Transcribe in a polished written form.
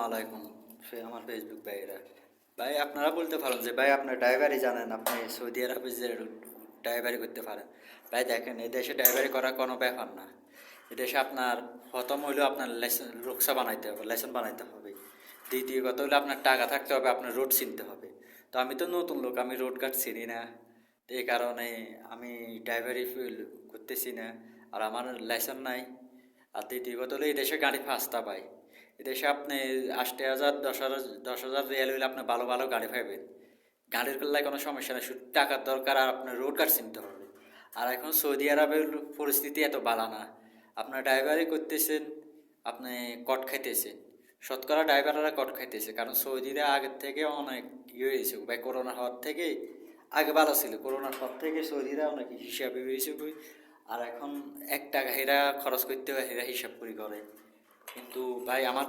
আলাইকুম। সে আমার ফেসবুক ভাইয়েরা, ভাই আপনারা বলতে পারেন যে ভাই আপনার ড্রাইভারই জানেন, আপনি সৌদি আরবে যে ড্রাইভারি করতে পারেন। ভাই দেখেন, এই দেশে ড্রাইভারি করা কোনো ব্যাপার না। এদেশে আপনার প্রথম হইলেও আপনার লাইসেন্স রুকসা বানাইতে হবে, লাইসেন্স বানাইতে হবে। দ্বিতীয় কথা হলো আপনার টাকা থাকতে হবে, আপনার রোড চিনতে হবে। তো আমি তো নতুন লোক, আমি রোড ঘাট চিনি না। তো এই কারণে আমি ড্রাইভারি ফিল করতেছি না। আর আমার লাইসেন্স নাই। আর দ্বিতীয় কথা হলো এই দেশে গাড়ি ফাস্তা পাই। এদেশে আপনি ৮০,০০০ ১০,০০০ রিয়াল হইলে আপনি ভালো ভালো গাড়ি পাইবেন। গাড়ির করলে কোনো সমস্যা নেই, শুধু টাকার দরকার আর আপনার রোড কার্ড চিনতে হবে। আর এখন সৌদি আরবের পরিস্থিতি এত ভালো না। আপনার ড্রাইভারই করতেছেন, আপনি কট খাইতেছেন। শতকরা ড্রাইভাররা কট খাইতেছে, কারণ সৌদিরা আগের থেকে অনেক ইয়ে হয়েছে ভাই। করোনা হওয়ার থেকে আগে ভালো ছিল, করোনার পর থেকে সৌদিরা অনেক হিসাবে হয়েছে। আর এখন ১ টাকা হেরা খরচ করতে হয়, হেরা হিসাব করে করে। কিন্তু ভাই আমার